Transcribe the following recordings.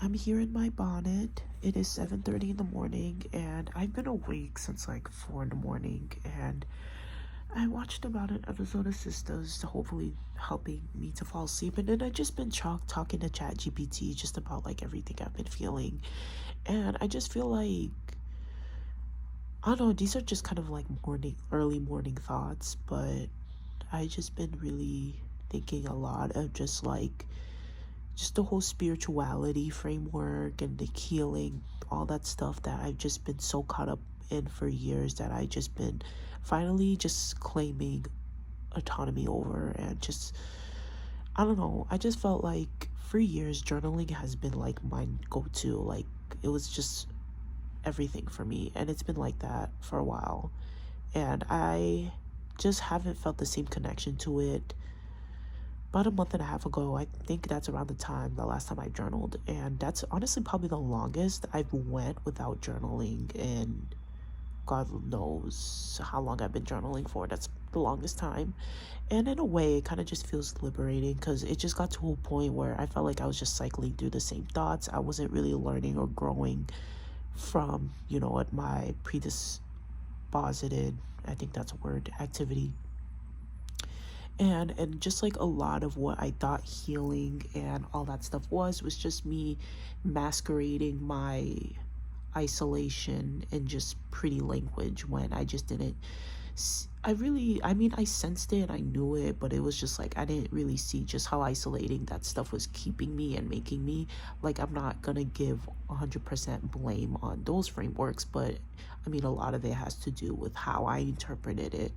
I'm here in my bonnet. It is 7:30 in the morning and I've been awake since like 4 in the morning, and I watched about an episode of Sisters, hopefully helping me to fall asleep, and then I just been talking to ChatGPT just about like everything I've been feeling. And I just feel like, I don't know, these are just kind of like early morning thoughts, but I just been really thinking a lot of just the whole spirituality framework and the healing, all that stuff that I've just been so caught up in for years, that I just been finally just claiming autonomy over. And just, I don't know, I just felt like for years journaling has been like my go-to. Like, it was just everything for me, and it's been like that for a while, and I just haven't felt the same connection to it. About a month and a half ago, I think that's around the last time I journaled, and that's honestly probably the longest I've went without journaling, and God knows how long I've been journaling for. That's the longest time. And in a way, it kind of just feels liberating, because it just got to a point where I felt like I was just cycling through the same thoughts. I wasn't really learning or growing from, what my predisposited, I think that's a word, activity. And just like a lot of what I thought healing and all that stuff was just me masquerading my isolation in just pretty language, when I just didn't I sensed it, I knew it, but it was just like I didn't really see just how isolating that stuff was keeping me and making me. Like, I'm not gonna give 100% blame on those frameworks, but a lot of it has to do with how I interpreted it.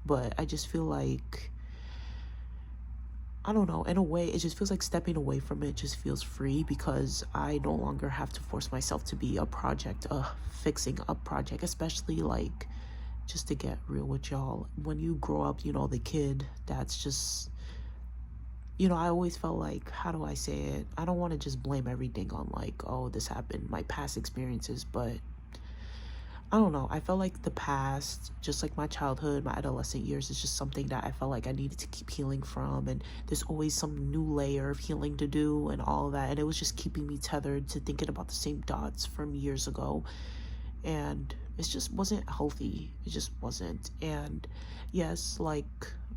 But I just feel like, I don't know, in a way, it just feels like stepping away from it just feels free, because I no longer have to force myself to be fixing a project, especially like, just to get real with y'all. When you grow up, the kid that's just, I always felt like, how do I say it? I don't want to just blame everything on like, oh, this happened, my past experiences, but I don't know. I felt like the past, just like my childhood, my adolescent years, is just something that I felt like I needed to keep healing from. And there's always some new layer of healing to do and all of that. And it was just keeping me tethered to thinking about the same thoughts from years ago. And it just wasn't healthy. It just wasn't. And yes, like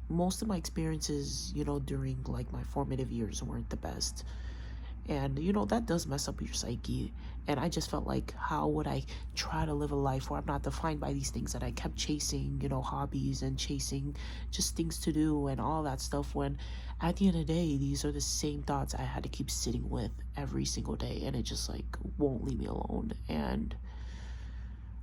most of my experiences, during like my formative years weren't the best. And that does mess up your psyche. And I just felt like, how would I try to live a life where I'm not defined by these things that I kept chasing, hobbies and chasing just things to do and all that stuff, when at the end of the day, these are the same thoughts I had to keep sitting with every single day, and it just like won't leave me alone. And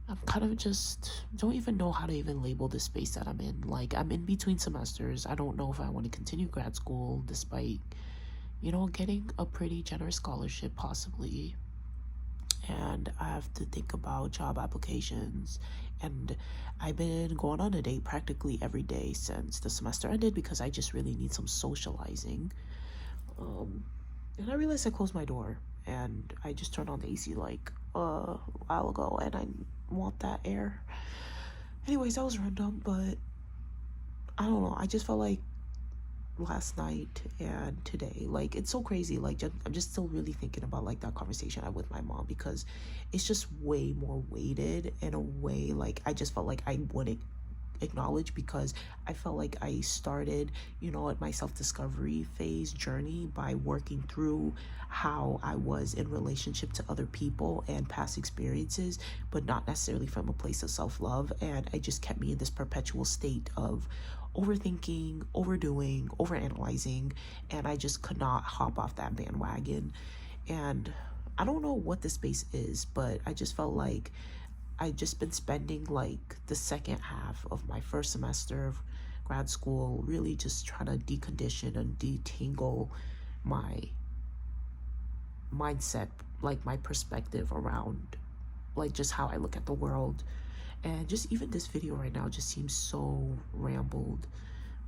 I'm kind of just don't even know how to even label the space that I'm in. Like, I'm in between semesters. I don't know if I want to continue grad school despite getting a pretty generous scholarship possibly. And I have to think about job applications. And I've been going on a date practically every day since the semester ended, because I just really need some socializing. And I realized I closed my door, and I just turned on the AC like a while ago, and I want that air. Anyways, that was random, but I don't know. I just felt like last night and today, like, it's so crazy. Like, I'm just still really thinking about like that conversation I had with my mom, because it's just way more weighted in a way. Like, I just felt like I wouldn't acknowledge, because I felt like I started, at my self-discovery phase journey by working through how I was in relationship to other people and past experiences, but not necessarily from a place of self-love. And it just kept me in this perpetual state of overthinking, overdoing, overanalyzing, and I just could not hop off that bandwagon. And I don't know what the space is, but I just felt like I just been spending like the second half of my first semester of grad school really just trying to decondition and detangle my mindset, like my perspective around like just how I look at the world. And just even this video right now just seems so rambled,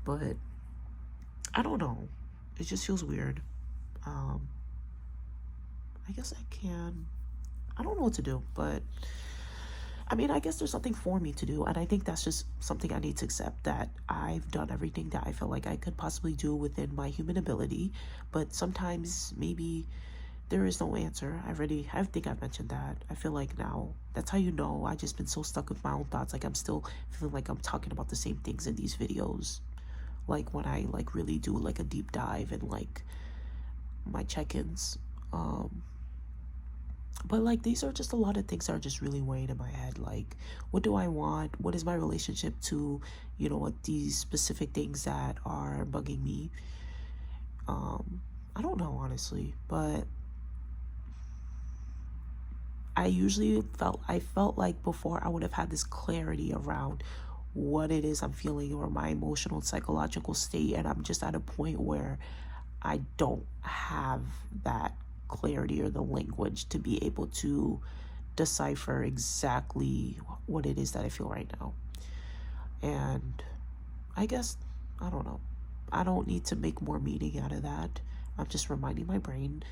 but I don't know, it just feels weird. I guess I don't know what to do, but I guess there's something for me to do, and I think that's just something I need to accept, that I've done everything that I feel like I could possibly do within my human ability, but sometimes maybe there is no answer. I think I mentioned that. I feel like now, that's how you know. I just been so stuck with my own thoughts. Like I'm still feeling like I'm talking about the same things in these videos. Like when I like really do like a deep dive and like my check-ins. But like these are just a lot of things that are just really weighing in my head. Like, what do I want? What is my relationship to, what these specific things that are bugging me? I don't know, honestly, but I felt like before I would have had this clarity around what it is I'm feeling or my emotional and psychological state, and I'm just at a point where I don't have that clarity or the language to be able to decipher exactly what it is that I feel right now. And I guess, I don't know. I don't need to make more meaning out of that. I'm just reminding my brain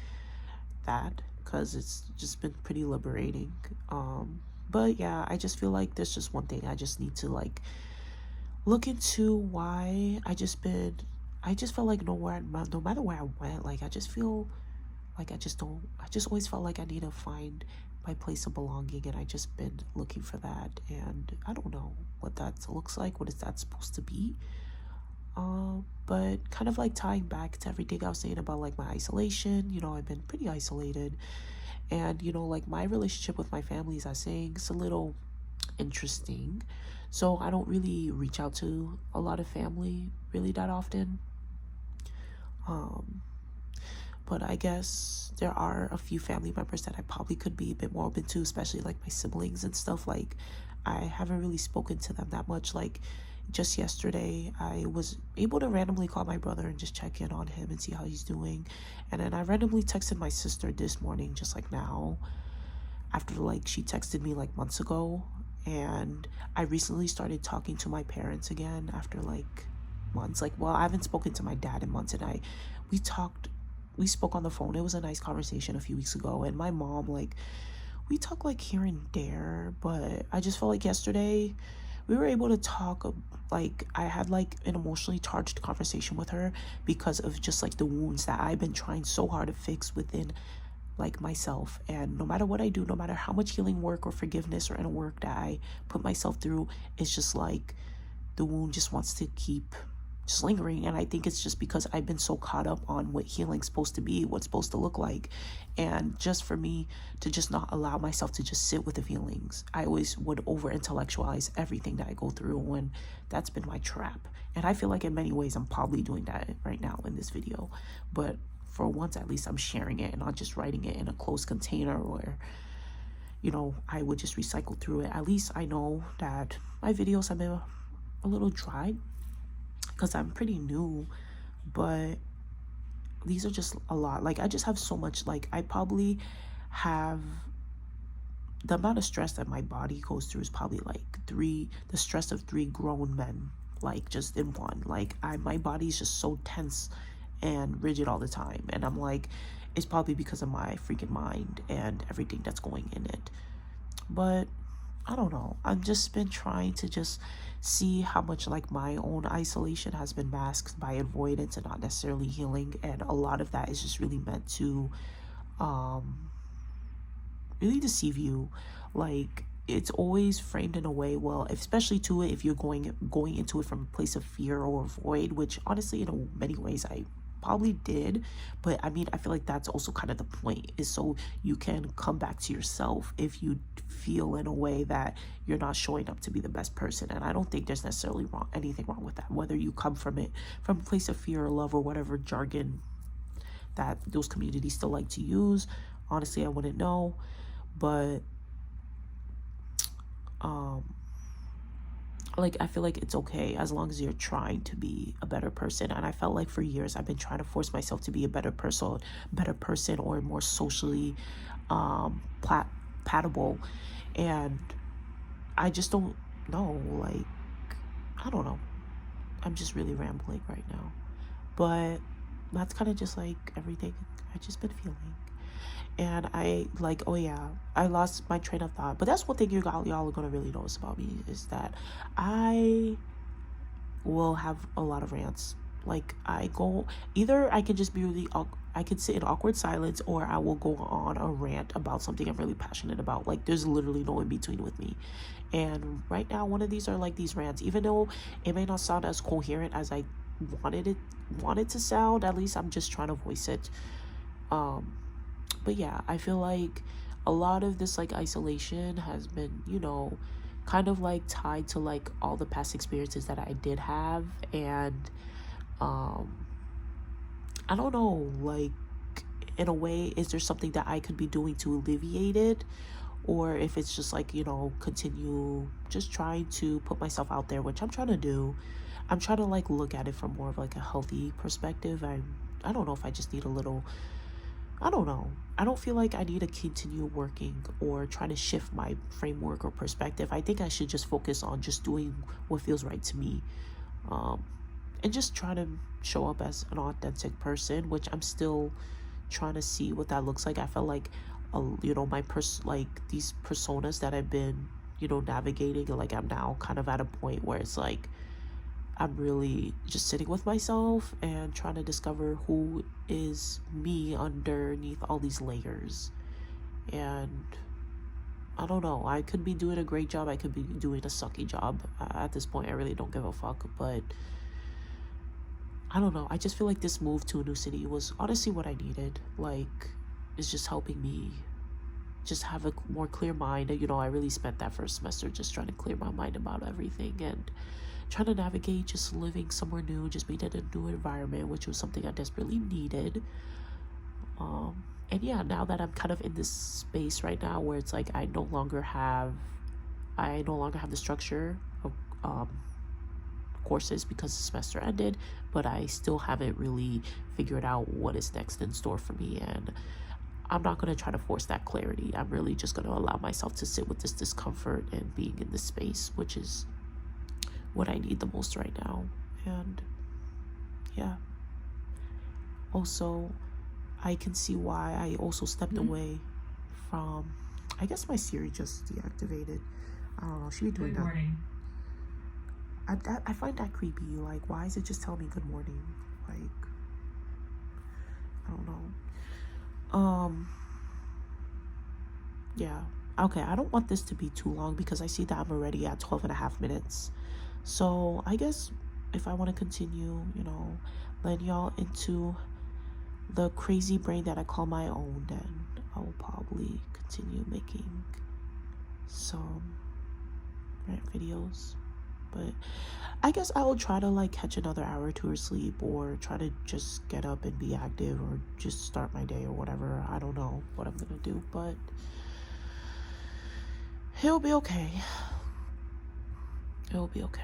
that, because it's just been pretty liberating. But yeah, I just feel like there's just one thing I just need to like look into. Why I just felt like no matter where I went, like I just feel like I just always felt like I need to find my place of belonging, and I just been looking for that, and I don't know what that looks like. What is that supposed to be? But kind of like tying back to everything I was saying about like my isolation, I've been pretty isolated, and like my relationship with my family, as I was saying, it's a little interesting. So I don't really reach out to a lot of family really that often. But I guess there are a few family members that I probably could be a bit more open to, especially like my siblings and stuff. Like I haven't really spoken to them that much. Like just yesterday, I was able to randomly call my brother and just check in on him and see how he's doing. And then I randomly texted my sister this morning, just like now, after like she texted me like months ago. And I recently started talking to my parents again after like months. Like, well, I haven't spoken to my dad in months, and we spoke on the phone. It was a nice conversation a few weeks ago. And my mom, like, we talk like here and there, but I just felt like yesterday we were able to talk. Like I had like an emotionally charged conversation with her because of just like the wounds that I've been trying so hard to fix within like myself. And no matter what I do, no matter how much healing work or forgiveness or inner work that I put myself through, it's just like the wound just wants to keep just lingering. And I think it's just because I've been so caught up on what healing's supposed to be, what's supposed to look like. And just for me to just not allow myself to just sit with the feelings, I always would over intellectualize everything that I go through, when that's been my trap. And I feel like in many ways I'm probably doing that right now in this video, but for once at least I'm sharing it and not just writing it in a closed container where I would just recycle through it. At least I know that my videos have been a little dry because I'm pretty new, but these are just a lot. Like I just have so much. Like I probably have the amount of stress that my body goes through is probably like the stress of 3 grown men, like just in one. Like my body's just so tense and rigid all the time, and I'm like, it's probably because of my freaking mind and everything that's going in it. But I don't know, I've just been trying to just see how much like my own isolation has been masked by avoidance and not necessarily healing, and a lot of that is just really meant to really deceive you. Like it's always framed in a way, well, especially to it if you're going into it from a place of fear or void, which honestly in many ways I probably did. But I mean, I feel like that's also kind of the point, is so you can come back to yourself if you feel in a way that you're not showing up to be the best person. And I don't think there's necessarily anything wrong with that, whether you come from it from a place of fear or love or whatever jargon that those communities still like to use. Honestly, I wouldn't know. But like I feel like it's okay as long as you're trying to be a better person. And I felt like for years I've been trying to force myself to be a better person or more socially compatible, and I just don't know. Like I don't know, I'm just really rambling right now, but that's kind of just like everything I just been feeling. And I like, oh yeah, I lost my train of thought. But that's one thing y'all are gonna really notice about me, is that I will have a lot of rants. Like I go, either I can just be really I could sit in awkward silence, or I will go on a rant about something I'm really passionate about. Like there's literally no in between with me. And right now one of these are like these rants, even though it may not sound as coherent as I wanted to sound. At least I'm just trying to voice it. But yeah, I feel like a lot of this like isolation has been, kind of like tied to like all the past experiences that I did have. And I don't know, like, in a way, is there something that I could be doing to alleviate it? Or if it's just like, continue just trying to put myself out there, which I'm trying to do. I'm trying to like look at it from more of like a healthy perspective. I don't know if I just need a little, I don't know. I don't feel like I need to continue working or trying to shift my framework or perspective. I think I should just focus on just doing what feels right to me. And just try to show up as an authentic person, which I'm still trying to see what that looks like. I felt like, like these personas that I've been, navigating, like I'm now kind of at a point where it's like I'm really just sitting with myself and trying to discover who is me underneath all these layers. And I don't know, I could be doing a great job, I could be doing a sucky job. At this point I really don't give a fuck, but I don't know, I just feel like this move to a new city was honestly what I needed. Like, it's just helping me just have a more clear mind. I really spent that first semester just trying to clear my mind about everything and trying to navigate just living somewhere new, just being in a new environment, which was something I desperately needed. And yeah, now that I'm kind of in this space right now where it's like I no longer have the structure of courses because the semester ended, but I still haven't really figured out what is next in store for me. And I'm not going to try to force that clarity. I'm really just going to allow myself to sit with this discomfort and being in this space, which is what I need the most right now. And yeah, also I can see why I also stepped away from, I guess my Siri just deactivated. I don't know, she be doing Good morning. I find that creepy. Like, why is it just telling me good morning? Like, I don't know. Yeah, okay, I don't want this to be too long because I see that I'm already at 12.5 minutes. So I guess if I want to continue, letting y'all into the crazy brain that I call my own, then I will probably continue making some rant videos. But I guess I will try to like catch another hour or two of sleep, or try to just get up and be active, or just start my day or whatever. I don't know what I'm gonna do, but it'll be okay. It'll be okay.